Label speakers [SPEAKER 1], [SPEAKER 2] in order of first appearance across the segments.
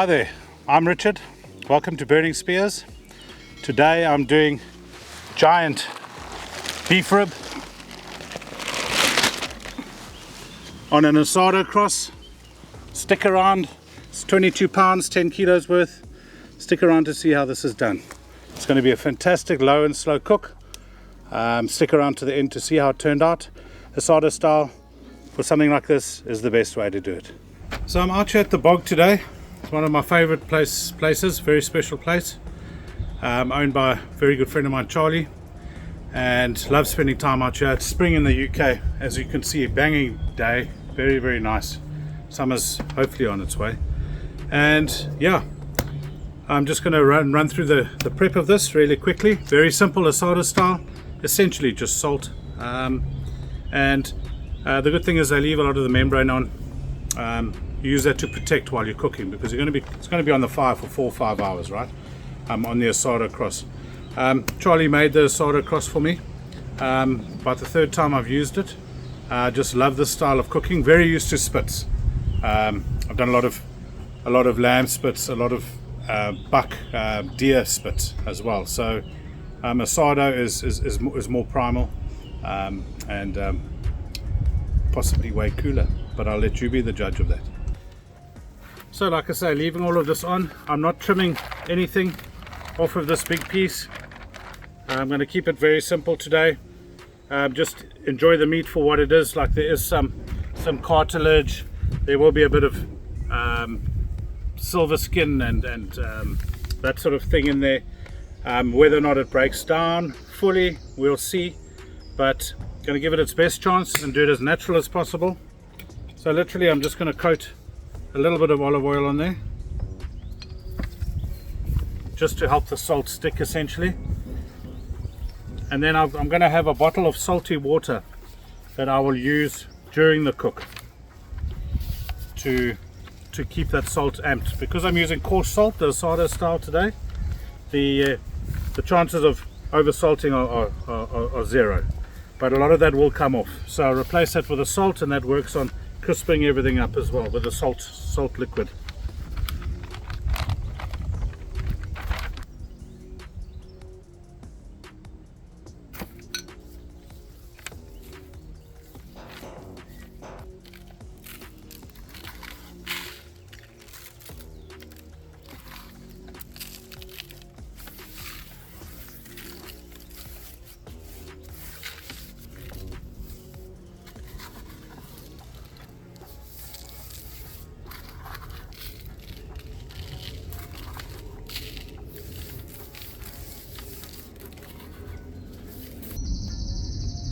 [SPEAKER 1] Hi there, I'm Richard. Welcome to Burning Spears. Today I'm doing giant beef rib on an Asado cross. Stick around, it's 22 pounds, 10 kilos worth. Stick around to see how this is done. It's going to be a fantastic low and slow cook. Stick around to the end to see how it turned out. Asado style for something like this is the best way to do it. So I'm out here at the bog today. It's one of my favorite places, very special place. Owned by a very good friend of mine, Charlie, and love spending time out here. It's spring in the UK, as you can see, banging day, very, very nice. Summer's hopefully on its way. And yeah, I'm just going to run through the prep of this really quickly. Very simple Asado style, essentially just salt. The good thing is they leave a lot of the membrane on. You use that to protect while you're cooking, because it's going to be on the fire for 4 or 5 hours, right? On the Asado cross. Charlie made the Asado cross for me. About the third time I've used it. Just love this style of cooking. Very used to spits. I've done a lot of lamb spits, a lot of buck, deer spits as well. So Asado is more primal and possibly way cooler, but I'll let you be the judge of that. So like I say, leaving all of this on, I'm not trimming anything off of this big piece. I'm going to keep it very simple today. Just enjoy the meat for what it is. Like, there is some cartilage, there will be a bit of silver skin and that sort of thing in there. Whether or not it breaks down fully, we'll see, but going to give it its best chance and do it as natural as possible. So literally I'm just going to coat a little bit of olive oil on there, just to help the salt stick essentially. And then I'm going to have a bottle of salty water that I will use during the cook to keep that salt amped. Because I'm using coarse salt, the Asado style today, the chances of over salting are zero, but a lot of that will come off. So I'll replace that with the salt, and that works on crisping everything up as well with the salt liquid.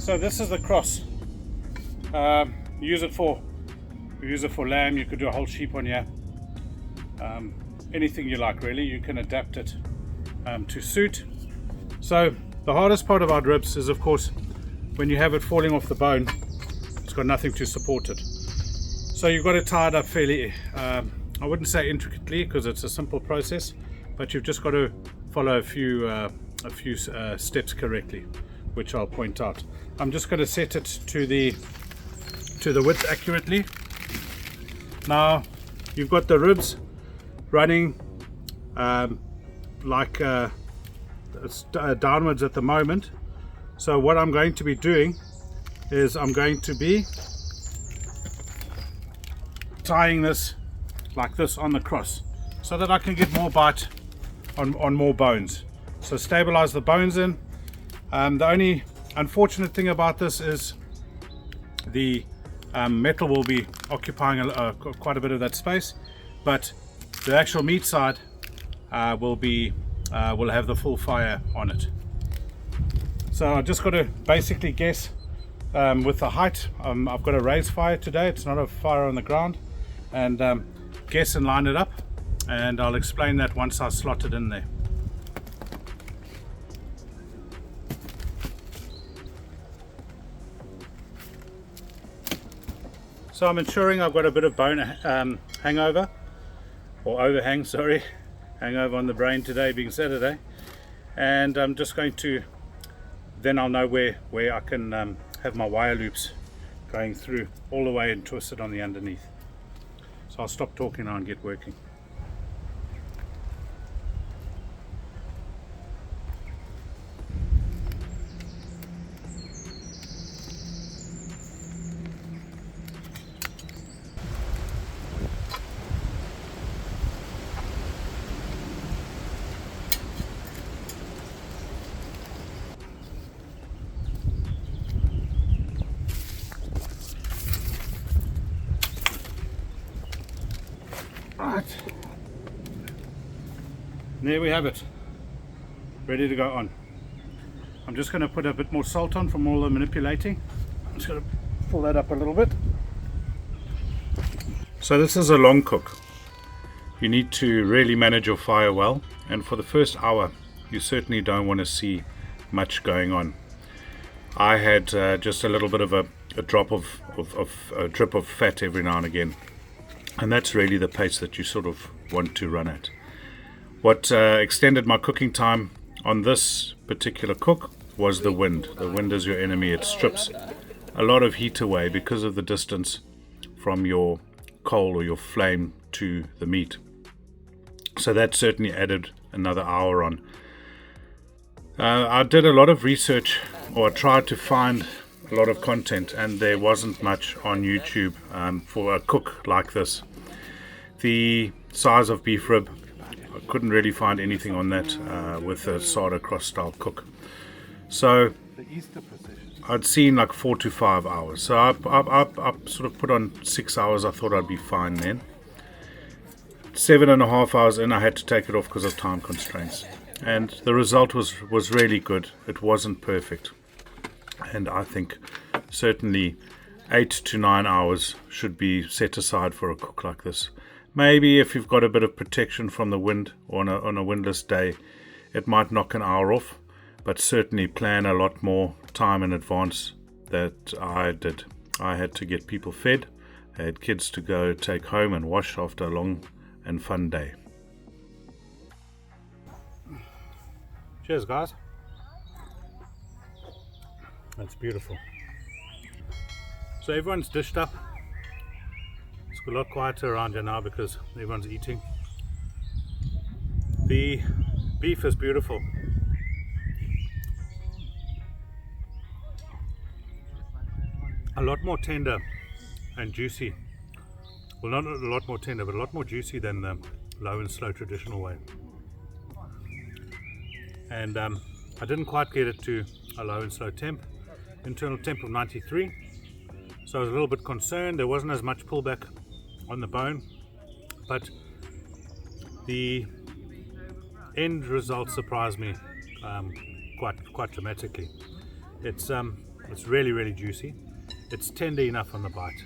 [SPEAKER 1] So this is the cross. Use it for lamb. You could do a whole sheep on here. Anything you like, really. You can adapt it to suit. So the hardest part about ribs is, of course, when you have it falling off the bone, it's got nothing to support it. So you've got to tie it up fairly, I wouldn't say intricately, because it's a simple process, but you've just got to follow a few steps correctly, which I'll point out. I'm just going to set it to the width accurately. Now you've got the ribs running downwards at the moment. So what I'm going to be doing is I'm going to be tying this like this on the cross, so that I can get more bite on more bones. So stabilize the bones in. The only unfortunate thing about this is the metal will be occupying quite a bit of that space, but the actual meat side will have the full fire on it. So I just got to basically guess with the height. I've got a raised fire today, it's not a fire on the ground, and guess and line it up, and I'll explain that once I slot it in there. So I'm ensuring I've got a bit of bone hangover, or overhang, sorry, hangover on the brain today being Saturday, and I'm just going to, then I'll know where I can have my wire loops going through all the way and twist it on the underneath. So I'll stop talking now and get working. And there we have it, ready to go on. I'm just going to put a bit more salt on from all the manipulating. I'm just going to pull that up a little bit. So this is a long cook. You need to really manage your fire well, and for the first hour you certainly don't want to see much going on. I had just a little bit of a drop of a drip of fat every now and again, and that's really the pace that you sort of want to run at. What extended my cooking time on this particular cook was the wind. The wind is your enemy. It strips a lot of heat away because of the distance from your coal or your flame to the meat. So that certainly added another hour on. I did a lot of research, or I tried to find a lot of content, and there wasn't much on YouTube for a cook like this. The size of beef rib, I couldn't really find anything on that with a Asado cross style cook. So I'd seen like 4 to 5 hours. So I sort of put on 6 hours. I thought I'd be fine then. 7.5 hours in, I had to take it off because of time constraints. And the result was really good. It wasn't perfect. And I think certainly 8 to 9 hours should be set aside for a cook like this. Maybe if you've got a bit of protection from the wind on a windless day, it might knock an hour off, but certainly plan a lot more time in advance that I did. I had to get people fed. I had kids to go take home and wash after a long and fun day. Cheers, guys. That's beautiful. So everyone's dished up. It's a lot quieter around here now because everyone's eating. The beef is beautiful. A lot more tender and juicy. Well, not a lot more tender, but a lot more juicy than the low and slow traditional way. And I didn't quite get it to a low and slow temp, internal temp of 93. So I was a little bit concerned. There wasn't as much pullback on the bone, but the end result surprised me quite dramatically. It's really juicy. It's tender enough on the bite.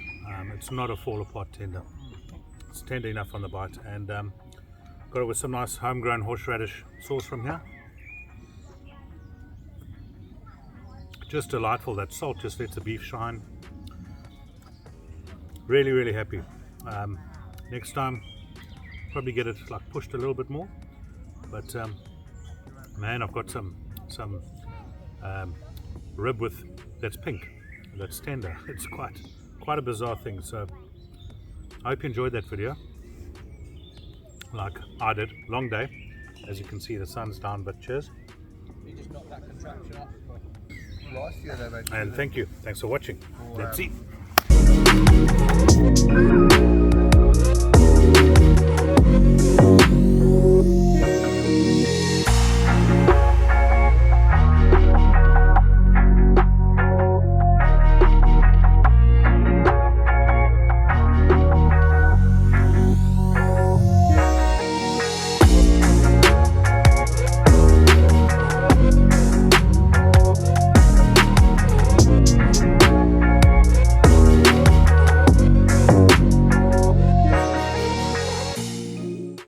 [SPEAKER 1] It's not a fall apart tender. It's tender enough on the bite, and got it with some nice homegrown horseradish sauce from here. Just delightful. That salt just lets the beef shine. Really happy. Next time probably get it like pushed a little bit more, but man, I've got some rib that's pink, that's tender. It's quite a bizarre thing. So I hope you enjoyed that video like I did. Long day, as you can see. The sun's down, but cheers. You just knocked that contraction up. And thank you. Thanks for watching. Let's eat.